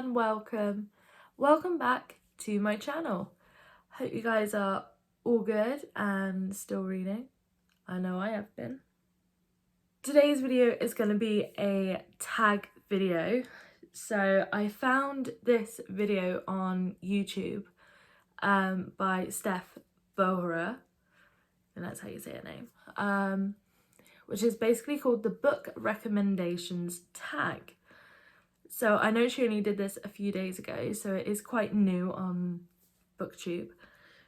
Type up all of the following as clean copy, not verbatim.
and welcome back to my channel. Hope you guys are all good and still reading. I know I have been. Today's video is going to be a tag video. So I found this video on YouTube by Steph Bohra, and that's how you say her name, which is basically called the book recommendations tag. So I know she only did this a few days ago, so it is quite new on BookTube.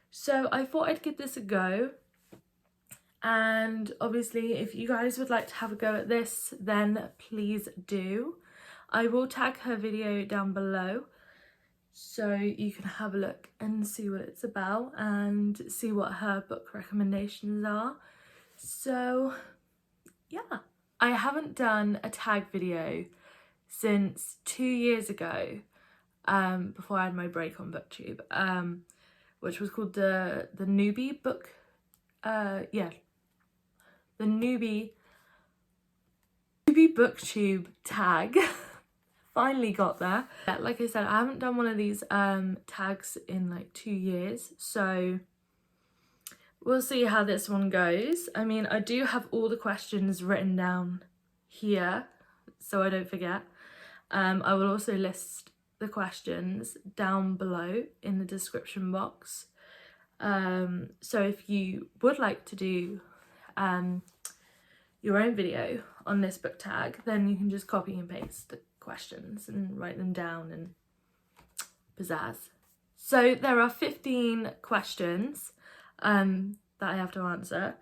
So I thought I'd give this a go. And obviously, if you guys would like to have a go at this, then please do. I will tag her video down below so you can have a look and see what it's about and see what her book recommendations are. So yeah, I haven't done a tag video since 2 years ago, before I had my break on BookTube, which was called the newbie book, the newbie BookTube tag. Finally got there. Yeah, like I said, I haven't done one of these tags in like 2 years, so we'll see how this one goes. I mean, I do have all the questions written down here so I don't forget. I will also list the questions down below in the description box. So if you would like to do your own video on this book tag, then you can just copy and paste the questions and write them down and pizzazz. So there are 15 questions that I have to answer.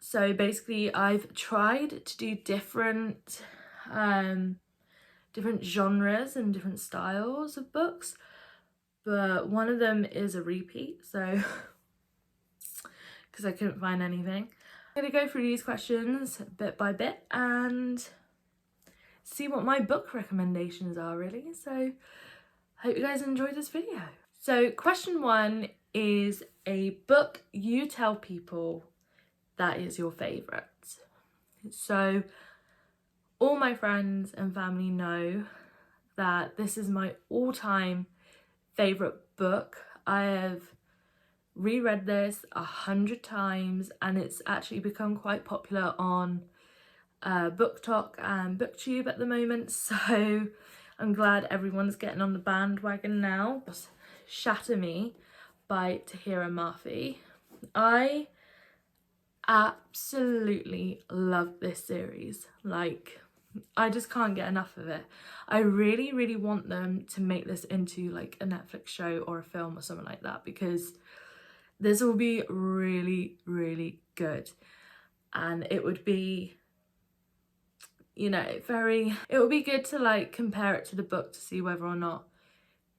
So basically I've tried to do different genres and different styles of books, but one of them is a repeat, so because I couldn't find anything. I'm going to go through these questions bit by bit and see what my book recommendations are, really. So hope you guys enjoyed this video. So question 1 is a book you tell people that is your favourite. So all my friends and family know that this is my all-time favourite book. I have reread this 100 times and it's actually become quite popular on BookTok and BookTube at the moment, so I'm glad everyone's getting on the bandwagon now. Shatter Me by Tahira Murphy. I absolutely love this series. Like, I just can't get enough of it. I really want them to make this into like a Netflix show or a film or something like that, because this will be really good, and it would be, you know, it would be good to like compare it to the book to see whether or not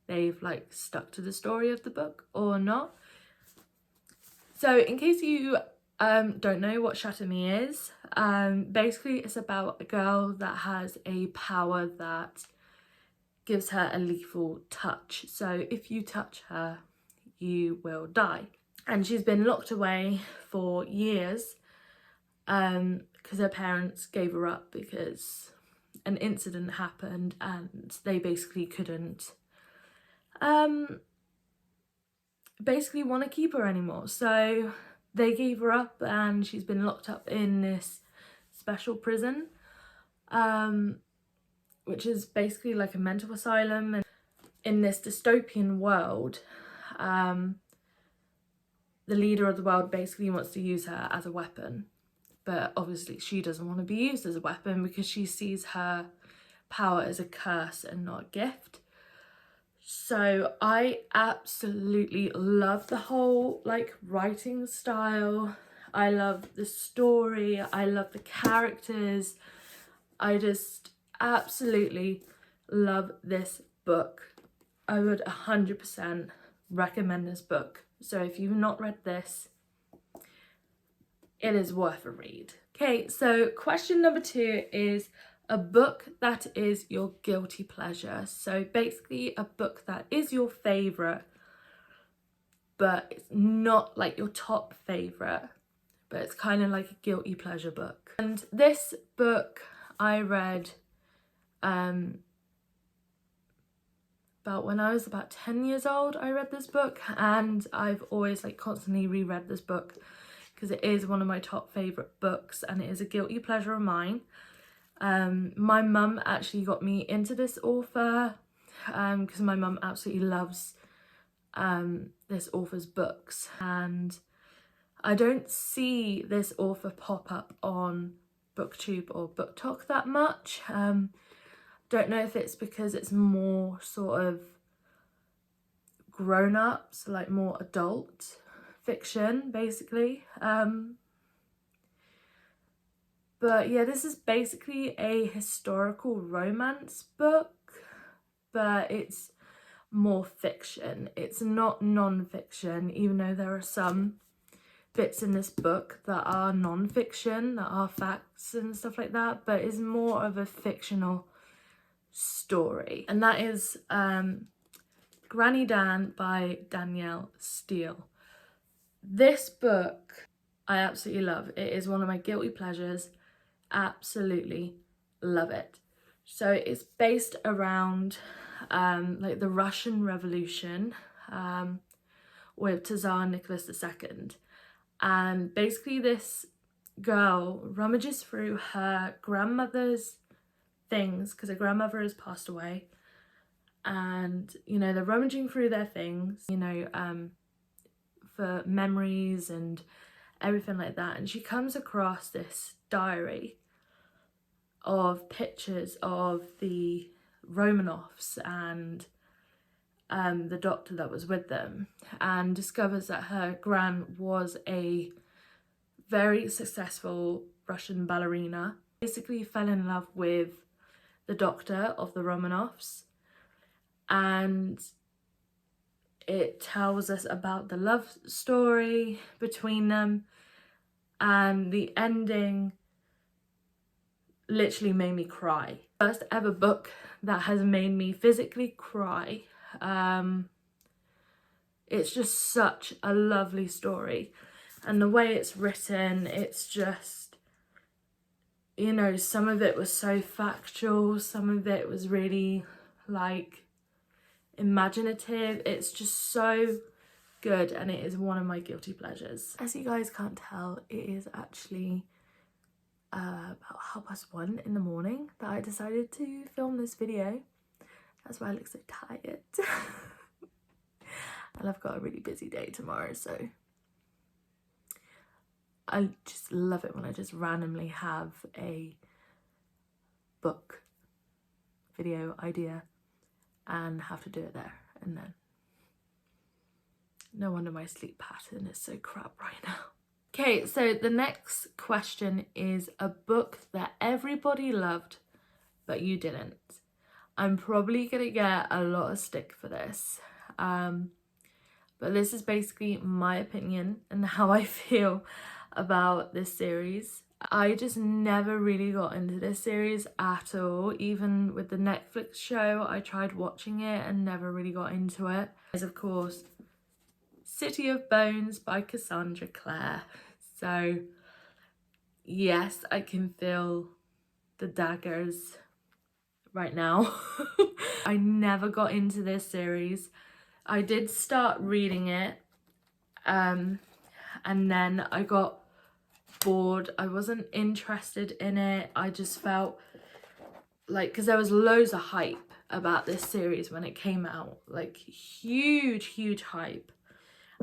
they've like stuck to the story of the book or not. So in case you don't know what Shatter Me is, basically it's about a girl that has a power that gives her a lethal touch. So if you touch her, you will die. And she's been locked away for years because her parents gave her up because an incident happened and they basically couldn't basically want to keep her anymore. So they gave her up and she's been locked up in this special prison, which is basically like a mental asylum. And in this dystopian world, the leader of the world basically wants to use her as a weapon, but obviously she doesn't want to be used as a weapon because she sees her power as a curse and not a gift. So I absolutely love the whole like writing style. I love the story. I love the characters. I just absolutely love this book. I would 100% recommend this book. So if you've not read this, it is worth a read. Okay, so question number 2 is a book that is your guilty pleasure. So basically a book that is your favourite, but it's not like your top favourite, but it's kind of like a guilty pleasure book. And this book I read About when I was about 10 years old, I read this book, and I've always like constantly reread this book because it is one of my top favourite books, and it is a guilty pleasure of mine. My mum actually got me into this author because my mum absolutely loves this author's books, and I don't see this author pop up on BookTube or BookTok that much. Don't know if it's because it's more sort of grown-ups, like more adult fiction basically. But yeah, this is basically a historical romance book, but it's more fiction. It's not non-fiction, even though there are some bits in this book that are non-fiction, that are facts and stuff like that, but it's more of a fictional story. And that is Granny Dan by Danielle Steele. This book I absolutely love. It is one of my guilty pleasures. Absolutely love it. So it's based around like the Russian Revolution with Tsar Nicholas II. And basically this girl rummages through her grandmother's things because her grandmother has passed away, and you know, they're rummaging through their things, you know, for memories and everything like that, and she comes across this diary of pictures of the Romanovs and the doctor that was with them, and discovers that her gran was a very successful Russian ballerina. Basically fell in love with the doctor of the Romanovs, and it tells us about the love story between them, and the ending literally made me cry. First ever book that has made me physically cry. It's just such a lovely story, and the way it's written, it's just, you know, some of it was so factual, some of it was really like imaginative. It's just so good, and it is one of my guilty pleasures. As you guys can't tell, it is actually about 1:30 in the morning that I decided to film this video. That's why I look so tired. And I've got a really busy day tomorrow, so I just love it when I just randomly have a book video idea and have to do it there and then. No wonder my sleep pattern is so crap right now. Okay, so the next question is a book that everybody loved but you didn't. I'm probably gonna get a lot of stick for this, but this is basically my opinion and how I feel about this series. I just never really got into this series at all. Even with the Netflix show, I tried watching it and never really got into it. There's of course City of Bones by Cassandra Clare. So yes, I can feel the daggers right now. I never got into this series. I did start reading it and then I got bored. I wasn't interested in it. I just felt like, because there was loads of hype about this series when it came out, like huge hype,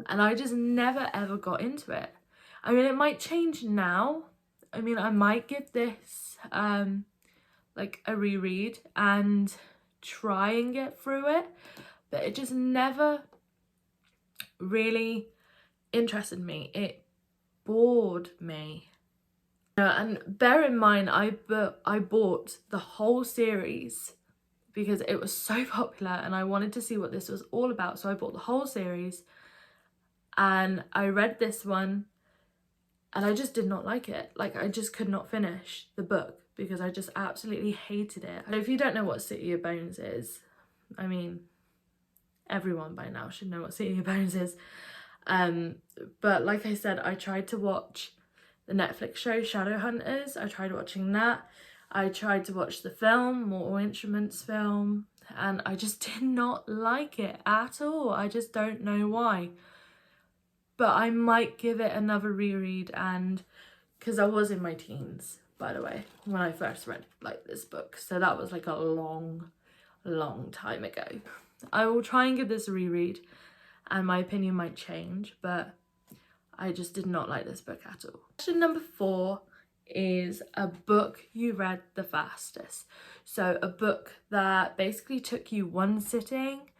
and I just never ever got into it. I mean, it might change now. I mean, I might give this like a reread and try and get through it, but it just never really interested me. It bored me. And bear in mind, I bought the whole series because it was so popular and I wanted to see what this was all about. So I bought the whole series and I read this one and I just did not like it. Like, I just could not finish the book because I just absolutely hated it. And if you don't know what City of Bones is, I mean, everyone by now should know what City of Bones is. But like I said, I tried to watch the Netflix show Shadowhunters. I tried watching that. I tried to watch the film, Mortal Instruments film, and I just did not like it at all. I just don't know why. But I might give it another reread, and because I was in my teens, by the way, when I first read like this book. So that was like a long time ago. I will try and give this a reread and my opinion might change, but I just did not like this book at all. Question number 4 is a book you read the fastest. So a book that basically took you one sitting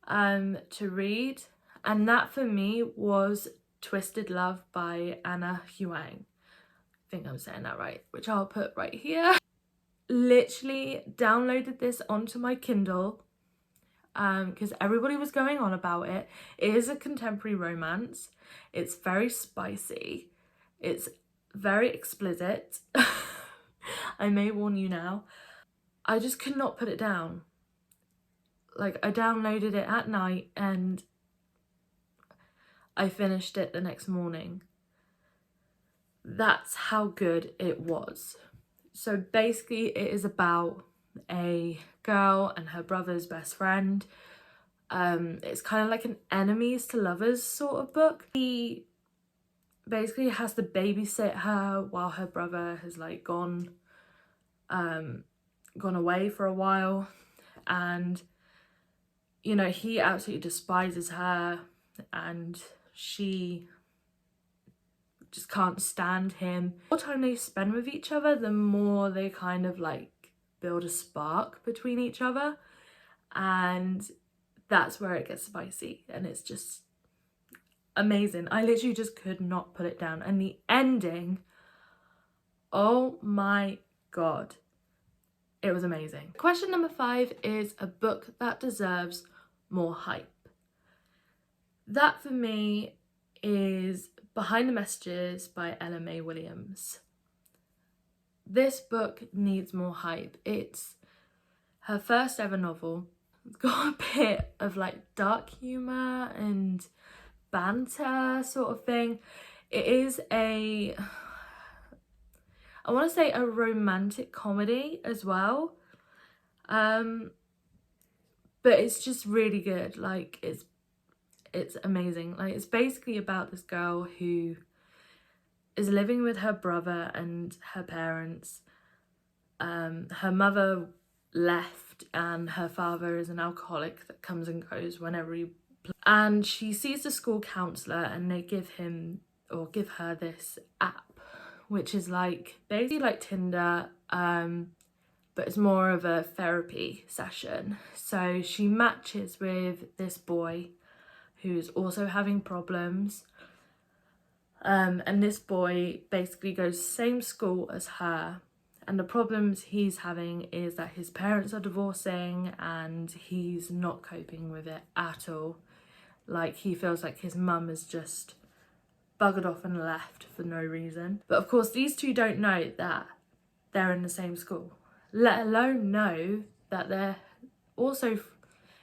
to read, and that for me was Twisted Love by Anna Huang. I think I'm saying that right, which I'll put right here. Literally downloaded this onto my Kindle because everybody was going on about it. It is a contemporary romance. It's very spicy. It's very explicit. I may warn you now. I just could not put it down. Like, I downloaded it at night and I finished it the next morning. That's how good it was. So basically it is about a girl and her brother's best friend. It's kind of like an enemies to lovers sort of book. He basically has to babysit her while her brother has like gone away for a while, and you know, he absolutely despises her and she just can't stand him. The more time they spend with each other, the more they kind of like build a spark between each other, and that's where it gets spicy and it's just amazing. I literally just could not put it down. And the ending, oh my god, it was amazing. Question number 5 is a book that deserves more hype. That for me is Behind the Messages by Ella May Williams. This book needs more hype. It's her first ever novel. It's got a bit of like dark humour and banter sort of thing. It is I want to say a romantic comedy as well. But it's just really good. Like, it's amazing. Like, it's basically about this girl who is living with her brother and her parents. Her mother left and her father is an alcoholic that comes and goes whenever he plays. And she sees the school counsellor and they give her this app, which is like basically like Tinder, but it's more of a therapy session. So she matches with this boy who's also having problems, and this boy basically goes same school as her, and the problems he's having is that his parents are divorcing and he's not coping with it at all. Like, he feels like his mum has just buggered off and left for no reason. But of course these two don't know that they're in the same school, let alone know that they're also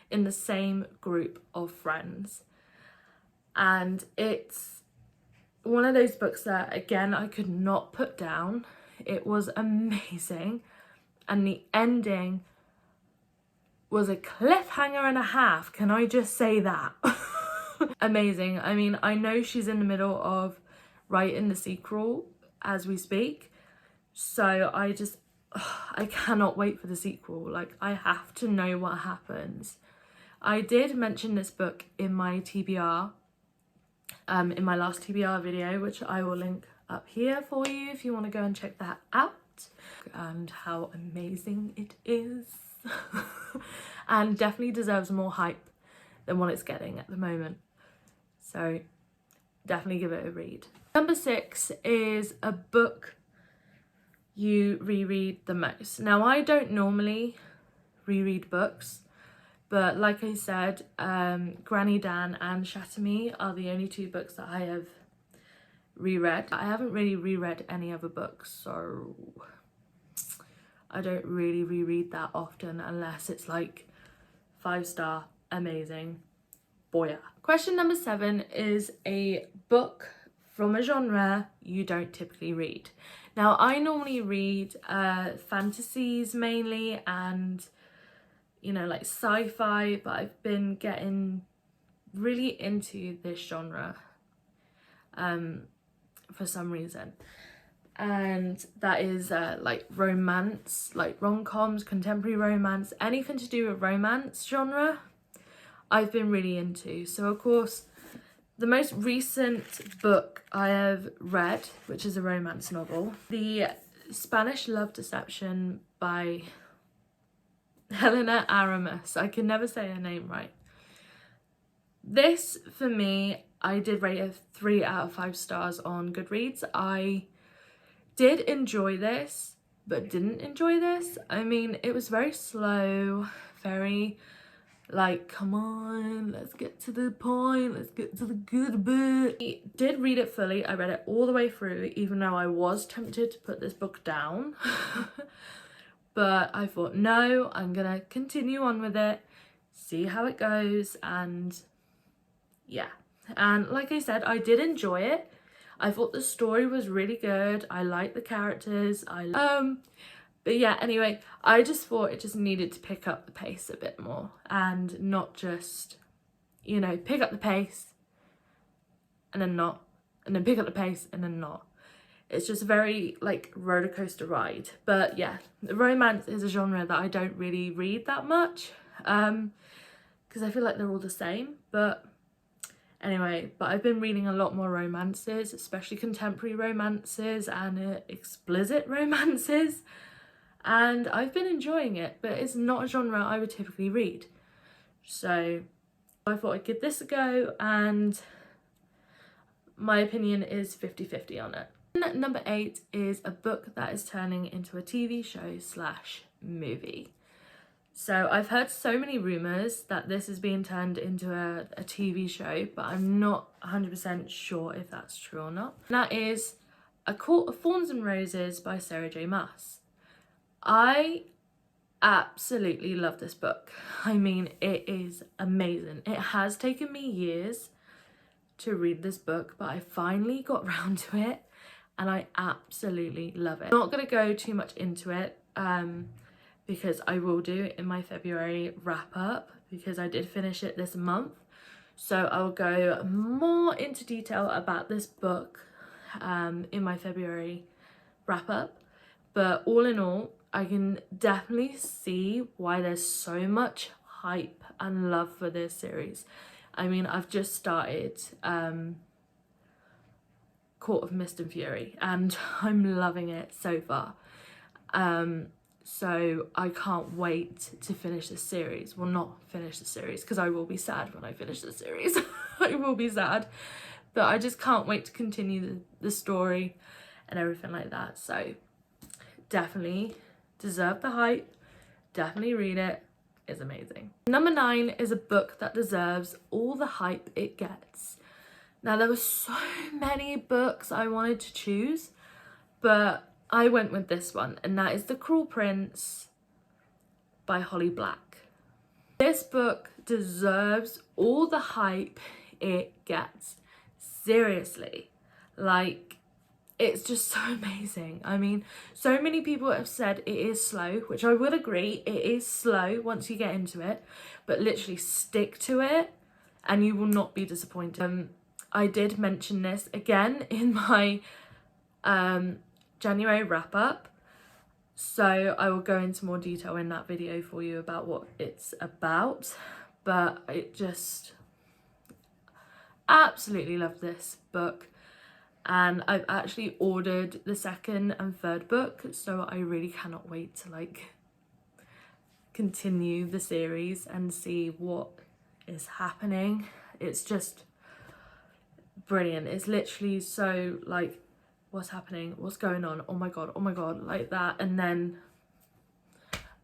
in the same group of friends. And it's one of those books that, again, I could not put down. It was amazing, and the ending was a cliffhanger and a half, can I just say that? Amazing. I mean, I know she's in the middle of writing the sequel as we speak, so I cannot wait for the sequel. Like, I have to know what happens. I did mention this book in my TBR, in my last TBR video, which I will link up here for you if you want to go and check that out, and how amazing it is. And definitely deserves more hype than what it's getting at the moment, so definitely give it a read. Number 6 is a book you reread the most. Now, I don't normally reread books, but like I said, Granny Dan and Shatter Me are the only 2 books that I have reread. I haven't really reread any other books, so I don't really reread that often unless it's like 5-star, amazing, boya. Question number 7 is a book from a genre you don't typically read. Now, I normally read fantasies mainly and, you know, like sci-fi, but I've been getting really into this genre for some reason. And that is like romance, like rom-coms, contemporary romance, anything to do with romance genre, I've been really into. So, of course, the most recent book I have read, which is a romance novel, The Spanish Love Deception by Helena Aramis. I can never say her name right. This, for me, I did rate it 3 out of 5 stars on Goodreads. I did enjoy this, but didn't enjoy this. I mean, it was very slow, very like, come on, let's get to the point, let's get to the good bit. I did read it fully. I read it all the way through, even though I was tempted to put this book down. But I thought, no, I'm gonna continue on with it, see how it goes, and yeah. And like I said, I did enjoy it. I thought the story was really good. I liked the characters. But yeah, anyway, I just thought it just needed to pick up the pace a bit more and not just, you know, pick up the pace and then not, and then pick up the pace and then not. It's just a very like roller coaster ride. But yeah, romance is a genre that I don't really read that much because I feel like they're all the same. But anyway, but I've been reading a lot more romances, especially contemporary romances and explicit romances. And I've been enjoying it, but it's not a genre I would typically read. So I thought I'd give this a go, and my opinion is 50-50 on it. Number 8 is a book that is turning into a TV show / movie. So I've heard so many rumours that this is being turned into a TV show, but I'm not 100% sure if that's true or not. And that is A Court of Thorns and Roses by Sarah J. Maas. I absolutely love this book. I mean, it is amazing. It has taken me years to read this book, but I finally got round to it and I absolutely love it. I'm not going to go too much into it because I will do in my February wrap up, because I did finish it this month. So I'll go more into detail about this book in my February wrap up. But all in all, I can definitely see why there's so much hype and love for this series. I mean, I've just started Court of Mist and Fury and I'm loving it so far. So I can't wait to finish this series. Well, not finish the series, because I will be sad when I finish the series. I will be sad. But I just can't wait to continue the story and everything like that. So definitely deserve the hype, definitely read it, it's amazing. Number 9 is a book that deserves all the hype it gets. Now, there were so many books I wanted to choose, but I went with this one, and that is The Cruel Prince by Holly Black. This book deserves all the hype it gets. Seriously, like, it's just so amazing. I mean, so many people have said it is slow, which I would agree. It is slow once you get into it, but literally stick to it and you will not be disappointed. I did mention this again in my January wrap up, so I will go into more detail in that video for you about what it's about, but I just absolutely love this book. And I've actually ordered the 2nd and 3rd book, so I really cannot wait to like continue the series and see what is happening. It's just brilliant. It's literally so like, what's happening, what's going on, oh my god, like that, and then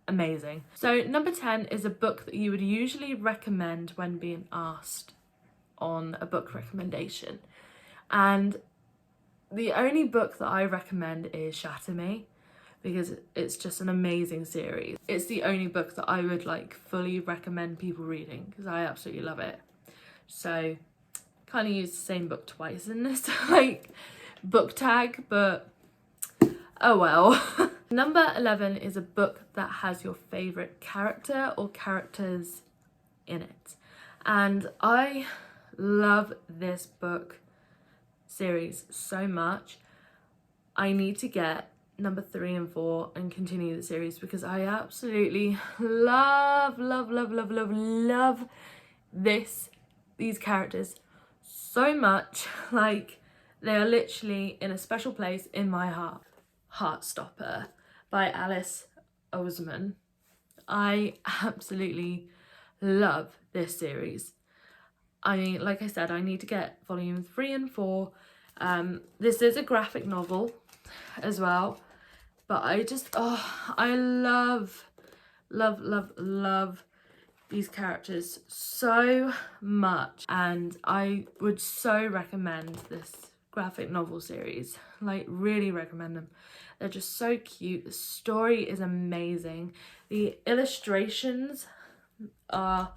amazing. So number 10 is a book that you would usually recommend when being asked on a book recommendation, and the only book that I recommend is Shatter Me, because it's just an amazing series. It's the only book that I would like fully recommend people reading because I absolutely love it. So kind of used the same book twice in this like book tag, but Oh well. Number 11 is a book that has your favourite character or characters in it. And I love this book series so much. I need to get number 3 and 4 and continue the series because I absolutely love these characters so much. Like, they are literally in a special place in my heart. Heartstopper by Alice Oseman. I absolutely love this series. I mean, like I said, I need to get volume 3 and 4. This is a graphic novel as well, but I just, I love these characters so much, and I would so recommend this graphic novel series. Like, really recommend them. They're just so cute. The story is amazing. The illustrations are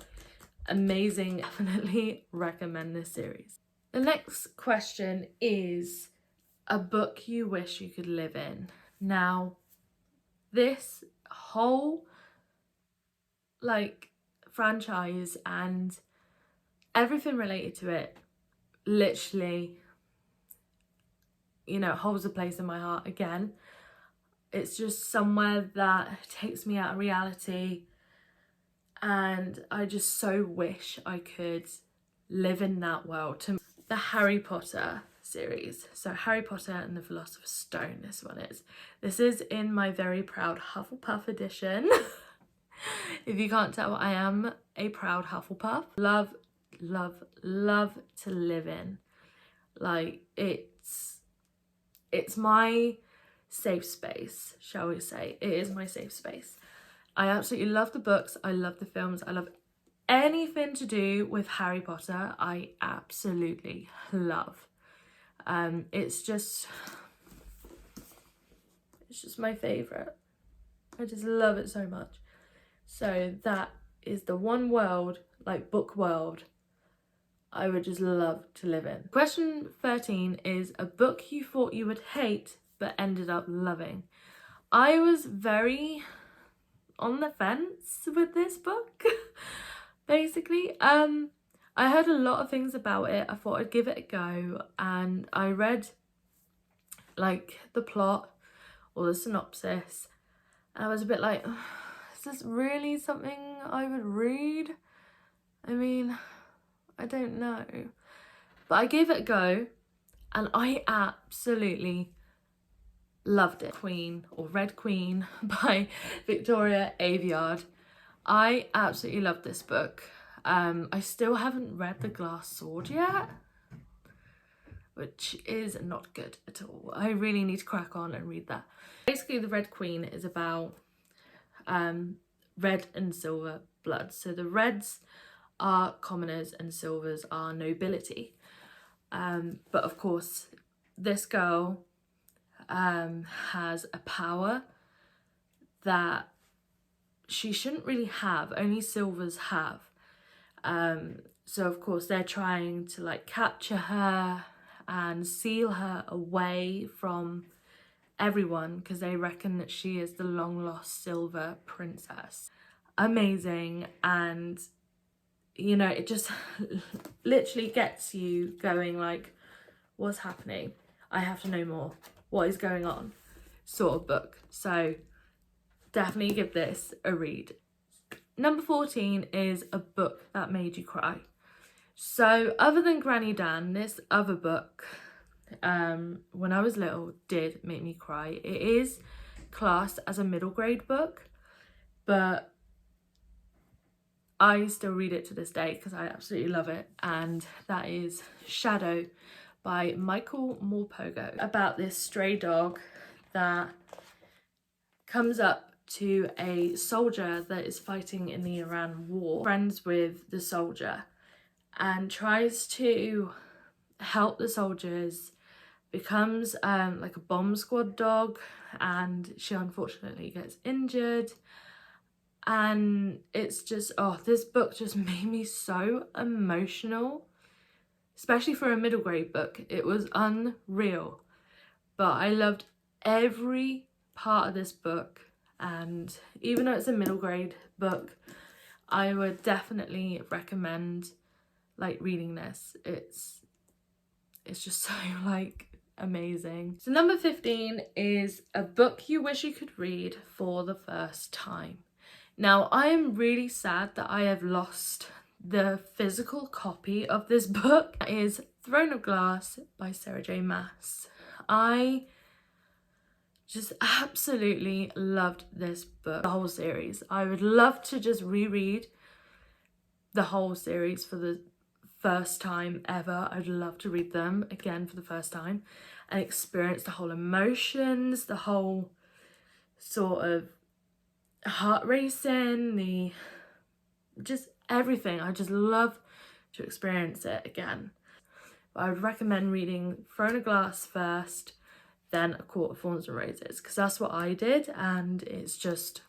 amazing. Definitely recommend this series. The next question is a book you wish you could live in. Now, this whole franchise and everything related to it literally, you know, holds a place in my heart again. It's just somewhere that takes me out of reality, and I just so wish I could live in that world. The Harry Potter series. So Harry Potter and the Philosopher's Stone, this one is. This is in my very proud Hufflepuff edition. If you can't tell, I am a proud Hufflepuff. Love to live in. Like, it's my safe space, shall we say. It is my safe space. I absolutely love the books. I love the films. I love anything to do with Harry Potter. I absolutely love. It's just my favourite. I just love it so much. So that is the one world, like book world, I would just love to live in. Question 13 is a book you thought you would hate but ended up loving. I was very on the fence with this book, basically. I heard a lot of things about it. I thought I'd give it a go, and I read like the plot or the synopsis, and I was a bit like, is this really something I would read? I mean, I don't know. But I gave it a go, and I absolutely loved it. Queen, or Red Queen, by Victoria Aveyard. I absolutely loved this book. I still haven't read The Glass Sword yet, which is not good at all. I really need to crack on and read that. Basically, the Red Queen is about red and silver blood. So the reds are commoners and silvers are nobility. But of course, this girl has a power that she shouldn't really have, only silvers have. So of course they're trying to like capture her and seal her away from everyone because they reckon that she is the long lost silver princess. Amazing. And you know, it just literally gets you going like, what's happening? I have to know more. What is going on? Sort of book. So definitely give this a read. Number 14 is a book that made you cry. So other than Granny Dan, this other book, when I was little, did make me cry. It is classed as a middle grade book, but I still read it to this day because I absolutely love it. And that is Shadow by Michael Morpurgo, about this stray dog that comes up to a soldier that is fighting in the Iran war, friends with the soldier, and tries to help the soldiers, becomes like a bomb squad dog, and she unfortunately gets injured. And it's just, this book just made me so emotional, especially for a middle grade book. It was unreal, but I loved every part of this book, and even though it's a middle grade book, I would definitely recommend like reading this. It's just so like amazing. So number 15 is a book you wish you could read for the first time. Now, I am really sad that I have lost the physical copy of this book. It is Throne of Glass by Sarah J. Maas. I just absolutely loved this book, the whole series. I would love to just reread the whole series for the first time ever. I'd love to read them again for the first time and experience the whole emotions, the whole sort of heart racing, just everything. I just love to experience it again. But I would recommend reading Throne of Glass first, then A Court of Thorns and Roses, because that's what I did, and it's just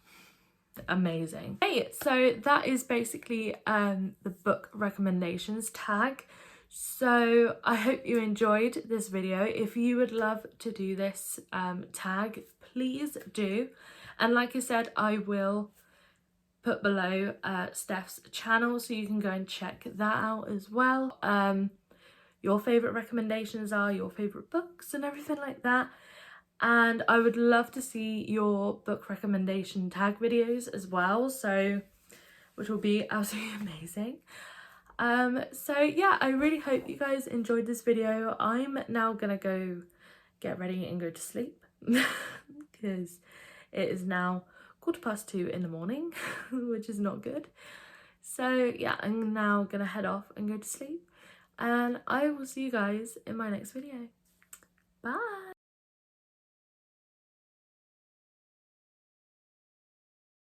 amazing. Hey, so that is basically the book recommendations tag. So I hope you enjoyed this video. If you would love to do this tag, please do. And like I said, I will put below Steph's channel, so you can go and check that out as well. Your favourite recommendations are, your favourite books and everything like that. And I would love to see your book recommendation tag videos as well, so which will be absolutely amazing. So yeah, I really hope you guys enjoyed this video. I'm now gonna go get ready and go to sleep because it is now 2:15 in the morning, which is not good. So yeah, I'm now gonna head off and go to sleep, and I will see you guys in my next video.